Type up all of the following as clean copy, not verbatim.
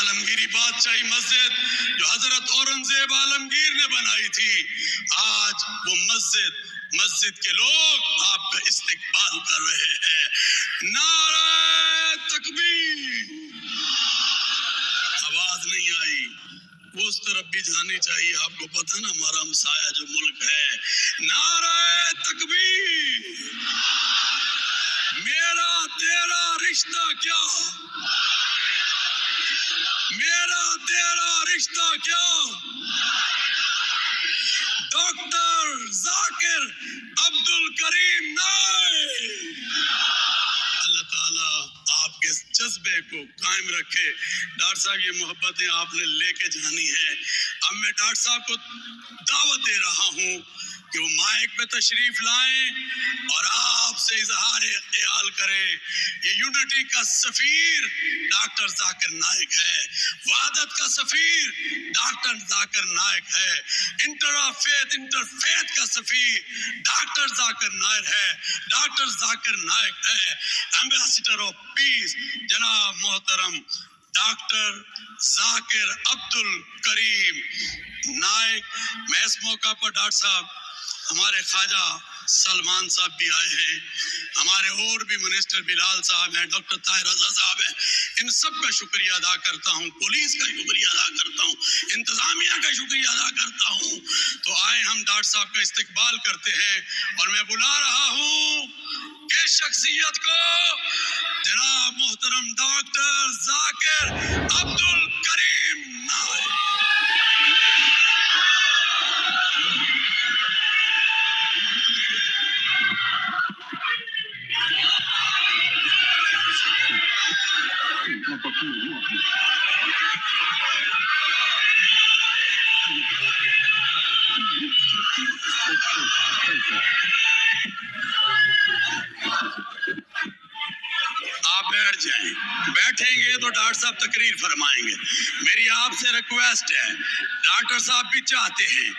عالمگیری بادشاہی مسجد جو حضرت اورنگزیب عالمگیر نے بنائی تھی، آج وہ مسجد کے لوگ آپ کا استقبال کر رہے ہیں۔ نعرہ تکبیر! آواز نہیں آئی، وہ اس طرف بھی جانی چاہیے، آپ کو پتہ نا ہمارا ہمسایہ جو ملک ہے۔ نعرہ تکبیر! میرا تیرا رشتہ کیا؟ میرا تیرا رشتہ کیا؟ ڈاکٹر ذاکر عبدالکریم نائک۔ اللہ تعالیٰ آپ کے جذبے کو قائم رکھے۔ ڈاکٹر صاحب یہ محبتیں آپ نے لے کے جانی ہیں۔ اب میں ڈاکٹر صاحب کو دعوت دے رہا ہوں کہ وہ مائک پہ تشریف لائیں اور آپ سے اظہار خیال کریں۔ یہ یونٹی کا سفیر ڈاکٹر ذاکر نائک ہے، وحدت کا سفیر ڈاکٹر ذاکر نائک ہے، انٹرفیتھ کا سفیر ڈاکٹر ذاکر نائک ہے، ڈاکٹر ذاکر نائک ہے۔ ایمبیسڈر آف پیس جناب محترم ڈاکٹر ذاکر عبدالکریم نائک۔ میں اس موقع پر ڈاکٹر صاحب ہمارے خواجہ سلمان صاحب بھی آئے ہیں، ہمارے اور بھی منسٹر بلال صاحب ہیں، ڈاکٹر طاہر رضا صاحب ہیں، ان سب کا شکریہ ادا کرتا ہوں، پولیس کا شکریہ ادا کرتا ہوں، انتظامیہ کا شکریہ ادا کرتا ہوں۔ تو آئیں ہم ڈاکٹر صاحب کا استقبال کرتے ہیں، اور میں بلا رہا ہوں کہ شخصیت کو جناب محترم ڈاکٹر ذاکر عبدالکریم نائک۔ آپ بیٹھ جائیں، بیٹھیں گے تو ڈاکٹر صاحب تقریر فرمائیں گے۔ میری آپ سے ریکویسٹ ہے، ڈاکٹر صاحب بھی چاہتے ہیں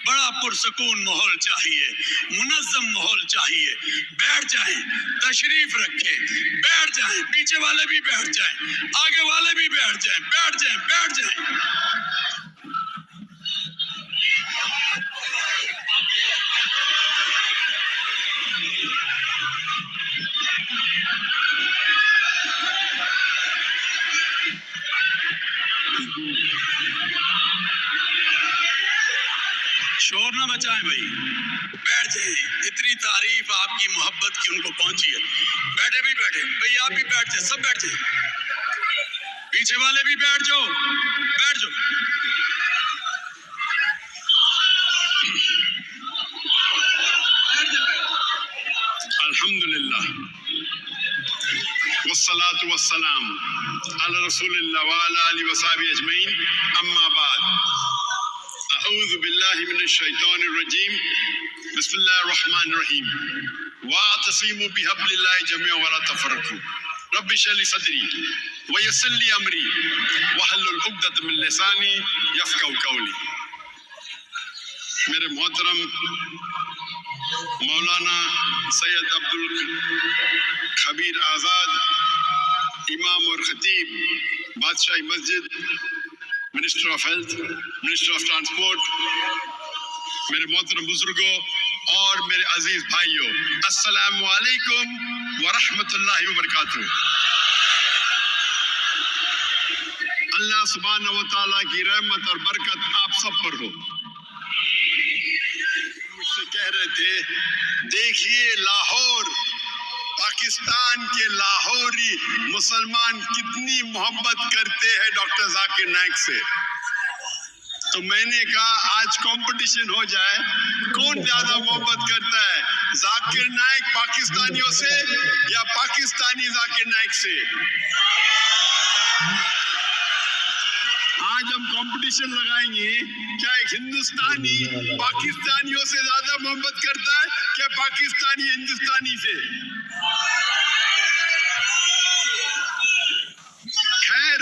بڑا پرسکون ماحول چاہیے، منظم ماحول چاہیے۔ بیٹھ جائیں، تشریف رکھیں، بیٹھ جائیں، پیچھے والے بھی بیٹھ جائیں، آگے والے بھی بیٹھ جائیں، بیٹھ جائیں، بیٹھ جائیں۔ شور نہ بچائیں بھائی، بیٹھ جائیں۔ اتنی تعریف آپ کی محبت کی ان کو پہنچی ہے۔ بیٹھے بھی بیٹھے بھائی، آپ بھی بیٹھ جائیں، سب بیٹھ جائیں، پیچھے والے بھی بیٹھ جاؤ، بیٹھ جاؤ۔ الحمدللہ والصلاة والسلام علی رسول اللہ وعلی آلہ وصحبہ اجمعین، اما بعد۔ اعوذ باللہ من الشیطان الرجیم، بسم اللہ الرحمن الرحیم۔ واعتصموا بحبل اللہ جميعا ولا تفرقوا، رب اشرح لي صدری ویسر لي امری واحلل عقدۃ من لسانی یفقہوا قولی۔ میرے محترم مولانا سید عبدالخبیر آزاد، امام اور خطیب بادشاہی مسجد، minister of health, minister of transport, میرے محترم بزرگوں اور میرے عزیز بھائیوں، السلام علیکم ورحمۃ اللہ وبرکاتہ۔ اللہ سبحانہ و تعالیٰ کی رحمت اور برکت آپ سب پر ہو۔ مجھ سے کہہ رہے تھے، دیکھیے لاہور، پاکستان کے لاہوری مسلمان کتنی محبت کرتے ہیں ڈاکٹر ذاکر نائک سے۔ تو میں نے کہا آج کمپٹیشن ہو جائے، کون زیادہ محبت کرتا ہے، ذاکر نائک پاکستانیوں سے یا پاکستانی ذاکر نائک سے؟ آج ہم کمپٹیشن لگائیں گے، کیا ایک ہندوستانی پاکستانیوں سے زیادہ محبت کرتا ہے کہ پاکستانی ہندوستانی سے؟ خیر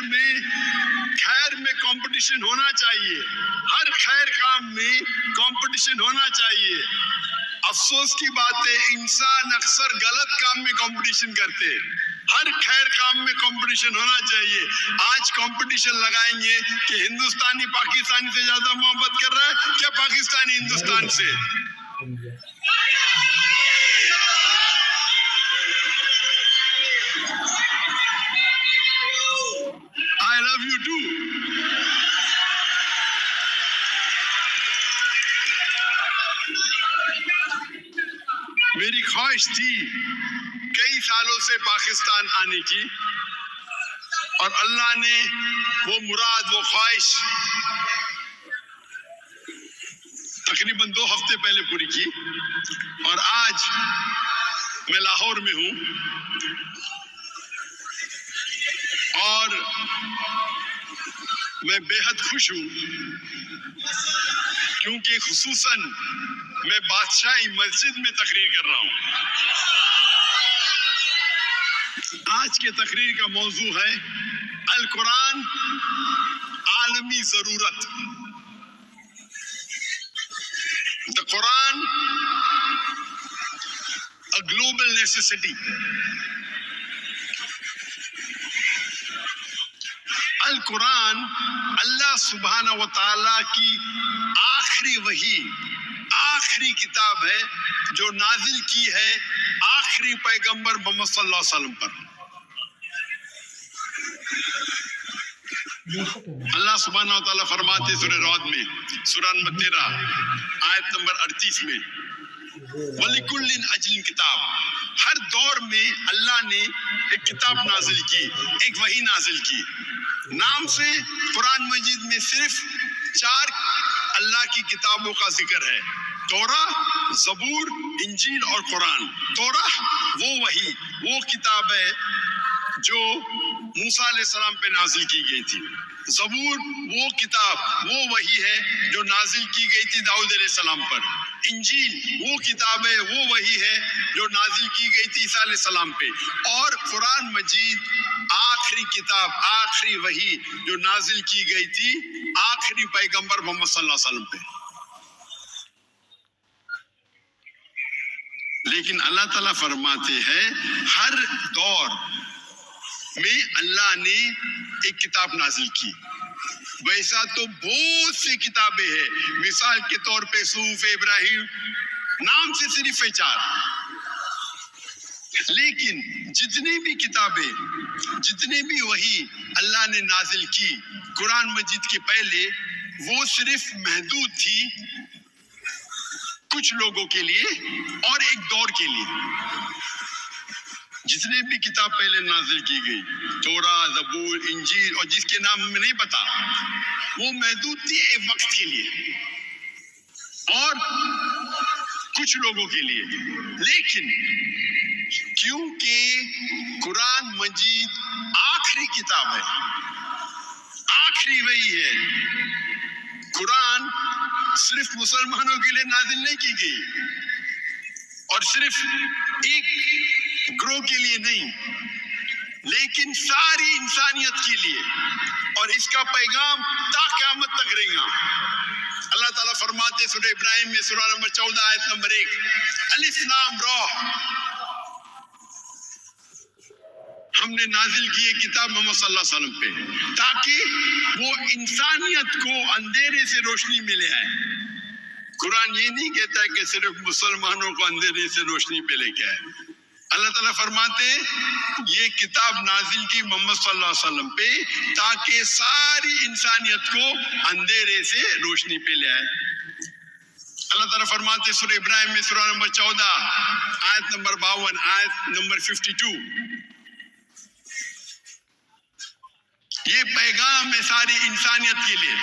میں کمپٹیشن ہونا چاہیے، ہر خیر کام میں کمپٹیشن ہونا چاہیے۔ افسوس کی بات ہے، انسان اکثر غلط کام میں کمپٹیشن کرتے ہیں۔ ہر خیر کام میں کمپٹیشن ہونا چاہیے. آج کمپٹیشن لگائیں گے کہ ہندوستانی پاکستانی سے زیادہ محبت کر رہا ہے کیا پاکستانی ہندوستان سے؟ I love you too. میری خواہش تھی کئی سالوں سے پاکستان آنے کی اور اللہ نے وہ مراد وہ خواہش تقریباً 2 ہفتے پہلے پوری کی اور آج میں لاہور میں ہوں اور میں بے حد خوش ہوں کیونکہ خصوصاً میں بادشاہی مسجد میں تقریر کر رہا ہوں. آج کے تقریر کا موضوع ہے القرآن عالمی ضرورت. The Quran a global necessity. القرآن اللہ سبحانہ و تعالیٰ کی آخری وحی آخری کتاب ہے جو نازل کی ہے آخری پیغمبر محمد صلی اللہ علیہ وسلم پر. اللہ سبحانہ و تعالیٰ فرماتے سورہ رعد میں سورہ نمبر 13 آیت نمبر 38 میں وَلِكُلٍّ أَجْلٍ کتاب. ہر دور میں اللہ نے ایک کتاب نازل کی ایک وحی نازل کی. نام سے قرآن مجید میں صرف 4 اللہ کی کتابوں کا ذکر ہے توراہ زبور انجیل اور قرآن. توراہ وہ وحی وہ کتاب ہے جو موسیٰ علیہ السلام پہ نازل کی گئی تھی. زبور وہ کتاب وہ وحی ہے جو نازل کی گئی تھی داؤد علیہ السلام پر. انجیل وہ کتاب ہے وہ وحی ہے جو نازل کی گئی تھی عیسیٰ علیہ السلام پہ. اور قرآن مجید آخری کتاب آخری وحی جو نازل کی گئی تھی آخری پیغمبر محمد صلی اللہ علیہ وسلم پہ. لیکن اللہ تعالیٰ فرماتے ہیں ہر دور میں اللہ نے ایک کتاب نازل کی. ویسا تو بہت سی کتابیں ہیں. مثال کے طور پہ صحف ابراہیم نام سے صرف 4. لیکن جتنی بھی کتابیں جتنی بھی وحی اللہ نے نازل کی قرآن مجید کے پہلے وہ صرف محدود تھی کچھ لوگوں کے لیے اور ایک دور کے لیے. جتنے بھی کتاب پہلے نازل کی گئی توراہ زبور انجیل اور جس کے نام ہمیں نہیں پتا وہ محدود تھی ایک وقت کے لیے اور کچھ لوگوں کے لیے. لیکن کیونکہ قرآن مجید آخری کتاب ہے آخری وحی ہے قرآن صرف مسلمانوں کے لیے نازل نہیں کی گئی اور صرف ایک گروہ کے لیے نہیں لیکن ساری انسانیت کے لیے اور اس کا پیغام تا قیامت تک رہے گا. اللہ تعالیٰ فرماتے سورہ ابراہیم میں سورہ نمبر 14 آیت نمبر 1 الف لام را ہم نے نازل کی یہ کتاب محمد صلی اللہ علیہ وسلم پہ تاکہ وہ انسانیت کو اندھیرے سے روشنی میں لے آئے. قرآن یہ نہیں کہتا کہ صرف مسلمانوں کو اندھیرے سے روشنی پہ لے کے آئے. اللہ تعالیٰ فرماتے یہ کتاب نازل کی محمد صلی اللہ علیہ وسلم پہ تاکہ ساری انسانیت کو اندھیرے سے روشنی پہ لے آئے. اللہ تعالیٰ فرماتے سورہ ابراہیم میں سورہ نمبر 14 آیت نمبر 52 آیت نمبر 52 یہ پیغام ہے ساری انسانیت کے لیے.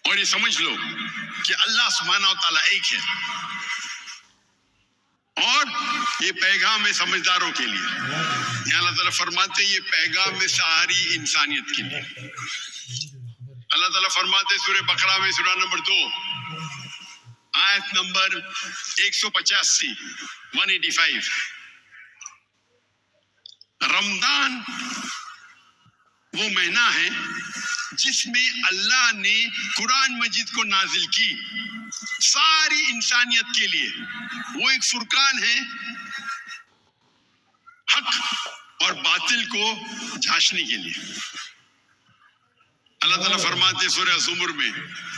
اور یہ سمجھ لو کہ اللہ سبحانہ و تعالیٰ ایک ہے اور یہ پیغام ہے سمجھداروں کے لیے. یہاں اللہ تعالیٰ فرماتے یہ پیغام ہے ساری انسانیت کے لیے. اللہ تعالیٰ فرماتے سورہ بقرہ میں سورہ نمبر 2 آیت نمبر 185 185 رمضان وہ مہینہ ہے جس میں اللہ نے قرآن مجید کو نازل کی ساری انسانیت کے لیے. وہ ایک فرقان ہے اور باطل کو جھانسنے کے لیے. اللہ تعالیٰ فرماتے سورہ زمر میں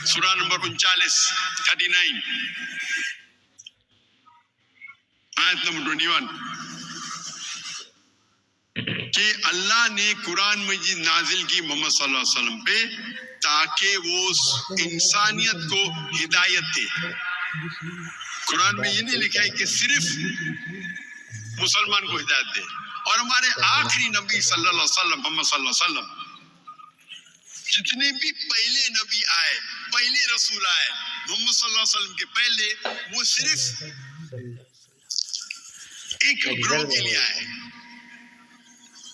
سورہ نمبر 39 آیت نمبر 21 کہ اللہ نے قرآن مجید نازل کی محمد صلی اللہ علیہ وسلم پہ تاکہ وہ انسانیت کو ہدایت دے. قرآن میں یہ نہیں لکھا ہے کہ صرف مسلمان کو ہدایت دے. اور ہمارے آخری نبی صلی اللہ علیہ وسلم محمد صلی اللہ علیہ وسلم جتنے بھی پہلے نبی آئے, پہلے رسول آئے محمد صلی اللہ علیہ وسلم کے پہلے, وہ صرف ایک گروہ کے لیے آئے.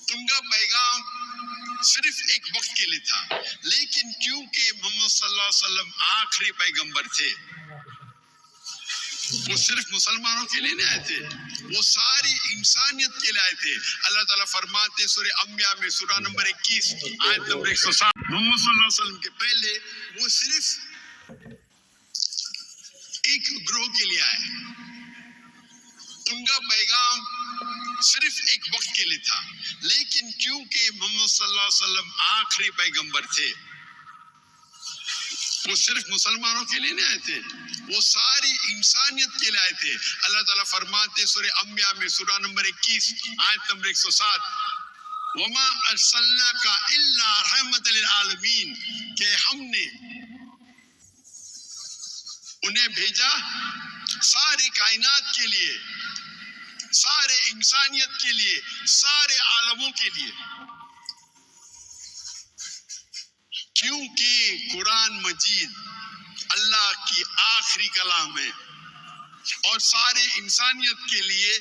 ان کا پیغام صرف ایک وقت کے لیے تھا, لیکن کیونکہ محمد صلی اللہ علیہ وسلم آخری پیغمبر تھے, وہ صرف مسلمانوں کے لیے نہیں آئے تھے, وہ ساری انسانیت کے لیے آئے تھے. اللہ تعالیٰ فرماتے سورہ انبیاء میں سورہ نمبر 21 آیت نمبر 107 محمد صلی اللہ علیہ وسلم کے پہلے وہ صرف ایک گروہ کے لیے آئے. ان کا پیغام صرف ایک وقت کے لیے تھا, لیکن کیونکہ محمد صلی اللہ علیہ وسلم آخری پیغمبر تھے, وہ صرف مسلمانوں کے لیے نہیں آئے تھے, وہ ساری انسانیت کے لیے آئے تھے. اللہ تعالیٰ فرماتے سورہ انبیاء میں سورہ نمبر 21 آیت نمبر 107 وما ارسلناک الا رحمت للعالمین, کہ ہم نے انہیں بھیجا سارے کائنات کے لیے, سارے انسانیت کے لیے, سارے عالموں کے لیے. کیونکہ قرآن مجید اللہ کی آخری کلام ہے اور سارے انسانیت کے لیے.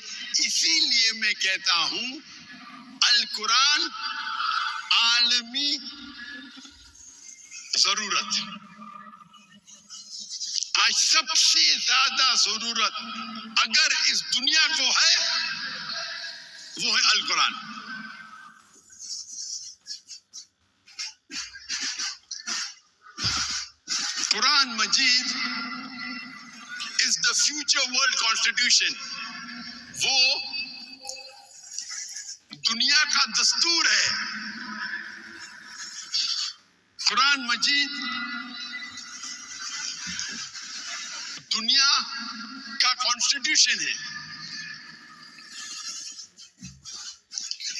اسی لیے میں کہتا ہوں القرآن عالمی ضرورت. آج سب سے زیادہ ضرورت اگر اس دنیا کو ہے وہ ہے القرآن. قرآن مجید is the future world constitution. وہ دنیا کا دستور ہے. قرآن مجید دنیا کا کانسٹیٹیوشن ہے.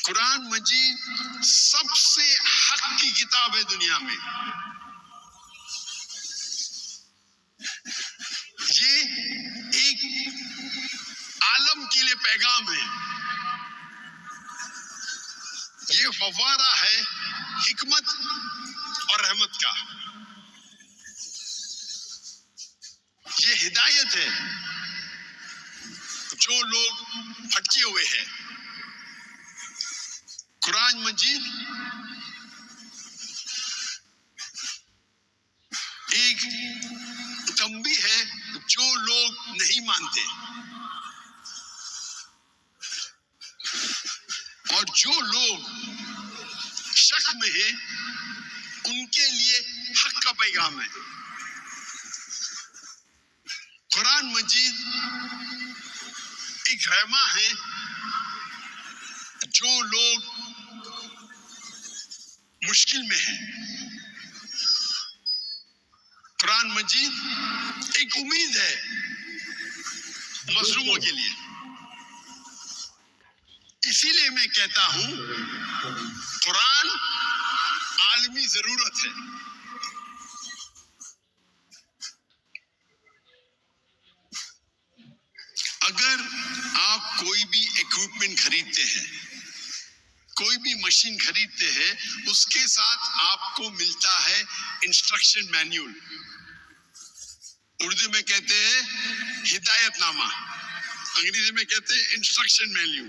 قرآن مجید سب سے حق کی کتاب ہے دنیا میں. یہ ایک عالم کے لیے پیغام ہے. یہ فوارہ ہے حکمت اور رحمت کا. یہ ہدایت ہے جو لوگ بھٹکے ہوئے ہیں. قرآن مجید ایک تنبیہ ہے جو لوگ نہیں مانتے, اور جو لوگ شک میں ہیں ان کے لیے حق کا پیغام ہے. قرآن مجید ایک رحمہ ہے جو لوگ مشکل میں ہیں. قرآن مجید ایک امید ہے مظلوموں کے لیے. اسی لیے میں کہتا ہوں قرآن عالمی ضرورت ہے. اگر آپ کوئی بھی ایکوپمنٹ خریدتے ہیں, کوئی بھی مشین خریدتے ہیں, اس کے ساتھ آپ کو ملتا ہے انسٹرکشن مینیول. اردو میں کہتے ہیں ہدایت نامہ, انگریزی میں کہتے ہیں انسٹرکشن مینیول.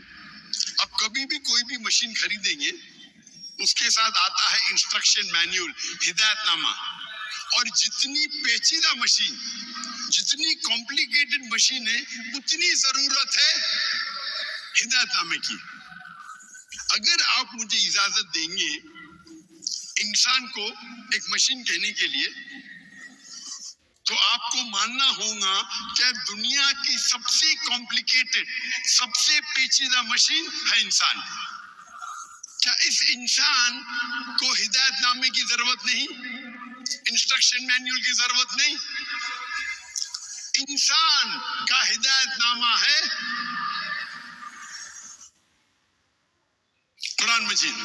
اب کبھی بھی کوئی بھی مشین خریدیں گے اس کے ساتھ آتا ہے انسٹرکشن مینیول, ہدایت نامہ. اور جتنی پیچیدہ مشین, جتنی کمپلیکیٹڈ مشین ہے, اتنی ضرورت ہے ہدایت نامے کی. اگر آپ مجھے اجازت دیں گے انسان کو ایک مشین کہنے کے لیے, تو آپ کو ماننا ہوگا کہ دنیا کی سب سے کمپلیکیٹڈ, سب سے پیچیدہ مشین ہے انسان. کیا اس انسان کو ہدایت نامے کی ضرورت نہیں؟ انسٹرکشن مینیول کی ضرورت نہیں؟ انسان کا ہدایت نامہ ہے قرآن مجید.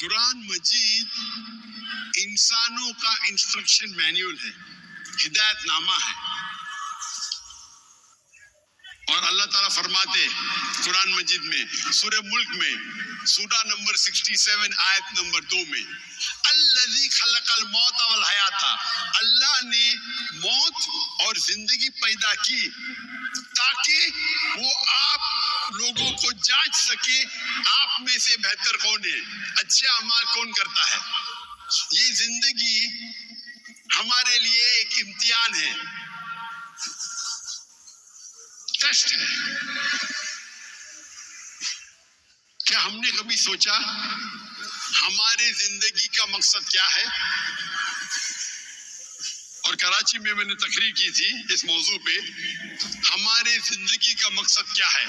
قرآن مجید انسانوں کا انسٹرکشن مینیول ہے، ہدایت نامہ ہے. اور اللہ تعالیٰ فرماتے قرآن مجید میں سورہ ملک میں سورہ نمبر 67 آیت نمبر 2 میں الذی خلق الموت والحیات، اللہ نے موت اور زندگی پیدا کی تاکہ وہ آپ لوگوں کو جانچ سکے آپ میں سے بہتر کون ہے، اچھے اعمال کون کرتا ہے. یہ زندگی ہمارے لیے ایک امتحان ہے، ٹیسٹ ہے. کیا ہم نے کبھی سوچا ہمارے زندگی کا مقصد کیا ہے؟ اور کراچی میں نے تقریر کی تھی اس موضوع پہ، ہمارے زندگی کا مقصد کیا ہے.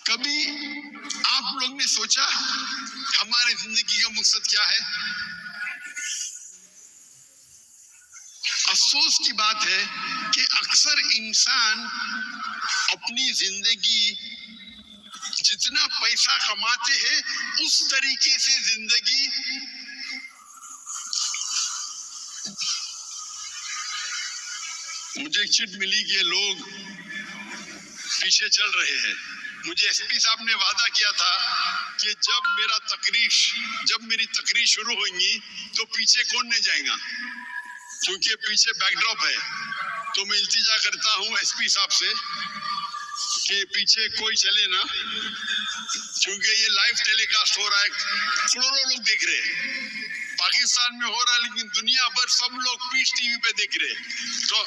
کبھی آپ لوگ نے سوچا ہمارے زندگی کا مقصد کیا ہے؟ افسوس کی بات ہے کہ اکثر انسان اپنی زندگی جتنا پیسہ کماتے ہیں اس طریقے سے زندگی مجھے ایک چٹ ملی کہ لوگ پیچھے چل رہے ہیں. مجھے ایس پی صاحب نے وعدہ کیا تھا کہ جب میری تقریر شروع ہوگی تو پیچھے کون نہیں جائے گا، کیونکہ پیچھے بیک ڈراپ ہے. تو میں التجا کرتا ہوں ایس پی صاحب سے کہ پیچھے کوئی چلے نا، کیونکہ یہ لائیو ٹیلی کاسٹ ہو رہا ہے، کروڑوں لوگ دیکھ رہے ہیں. پاکستان میں ہو رہا ہے لیکن دنیا بھر سب لوگ پیچ ٹی وی پہ دیکھ رہے ہیں. تو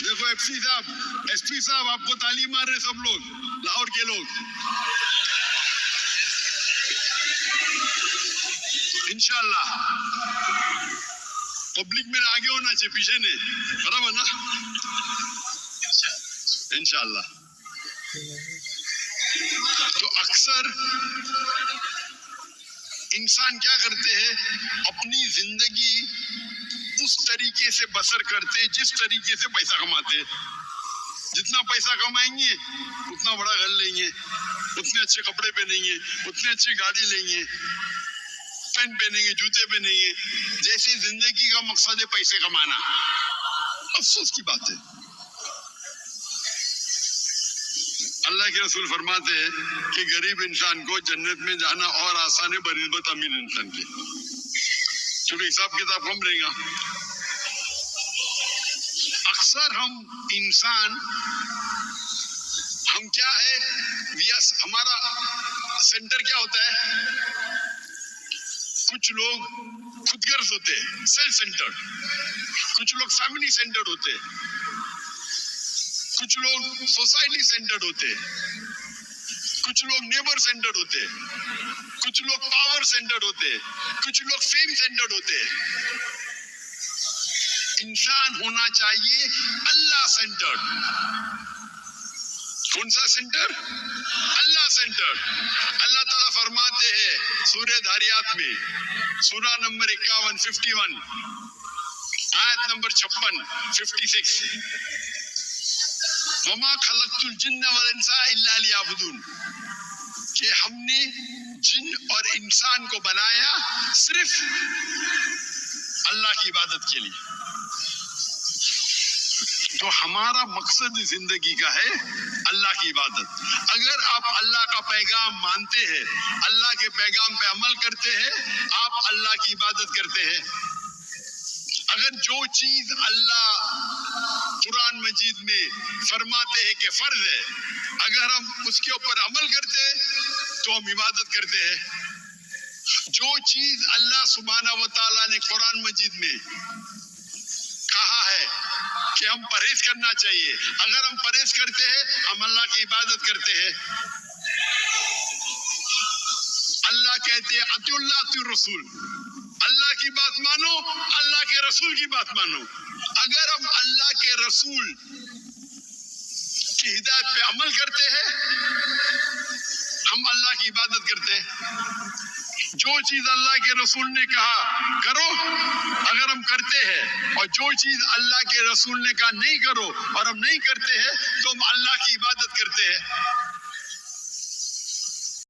دیکھو ایس پی صاحب آپ کو تعلیم مار رہے سب لوگ، لاہور کے لوگ. انشاءاللہ پبلک میرے آگے ہونا چاہیے، پیچھے نہیں، برابر نا؟ انشاءاللہ. تو اکثر انسان کیا کرتے ہیں، اپنی زندگی اس طریقے سے بسر کرتے جس طریقے سے پیسہ کماتے. جتنا پیسہ کمائیں گے اتنا بڑا گھر لیں گے، اتنے اچھے کپڑے پہنیں گے، اتنی اچھی گاڑی لیں گے، پین پہنیں گے، جوتے پہنیں گے. جیسے زندگی کا مقصد ہے پیسے کمانا. افسوس کی بات ہے. اللہ کے رسول فرماتے ہیں کہ غریب انسان کو جنت میں جانا اور آسان ہے بنسبت امیر انسان کے، کیونکہ حساب کتاب کم رہے گا. اکثر ہم کیا ہے، ہمارا سینٹر کیا ہوتا ہے؟ کچھ لوگ خود غرض ہوتے ہیں، سیلف سینٹرڈ. کچھ لوگ فیملی سینٹرڈ ہوتے، کچھ لوگ سوسائٹی سینٹرڈ ہوتے، کچھ لوگ نیبر سینٹرڈ ہوتے، کچھ لوگ پاور سینٹرڈ ہوتے، کچھ لوگ فیم سینٹرڈ ہوتے. انسان ہونا چاہیے اللہ سینٹرڈ. کون سا سینٹر؟ اللہ سینٹر. اللہ تعالیٰ فرماتے ہیں سورہ دھاریات میں سورہ نمبر 51 آیت نمبر 56 وما خلقت الجن والانس الا لیعبدون، کہ ہم نے جن اور انسان کو بنایا صرف اللہ کی عبادت کے لیے. تو ہمارا مقصد زندگی کا ہے اللہ کی عبادت. اگر آپ اللہ کا پیغام مانتے ہیں، اللہ کے پیغام پہ عمل کرتے ہیں، آپ اللہ کی عبادت کرتے ہیں. اگر جو چیز اللہ قرآن مجید میں فرماتے ہیں کہ فرض ہے، اگر ہم اس کے اوپر عمل کرتے ہیں تو ہم عبادت کرتے ہیں. جو چیز اللہ سبحانہ و تعالیٰ نے قرآن مجید میں کہا ہے کہ ہم پرہیز کرنا چاہیے، اگر ہم پرہیز کرتے ہیں ہم اللہ کی عبادت کرتے ہیں. اللہ کہتے ہیں اطیع اللہ اطیع الرسول، اللہ کی بات مانو، اللہ کے رسول کی بات مانو. اگر ہم اللہ کے رسول کی ہدایت پہ عمل کرتے ہیں ہم اللہ کی عبادت کرتے ہیں. جو چیز اللہ کے رسول نے کہا کرو اگر ہم کرتے ہیں، اور جو چیز اللہ کے رسول نے کہا نہیں کرو اور ہم نہیں کرتے ہیں تو ہم اللہ کی عبادت کرتے ہیں.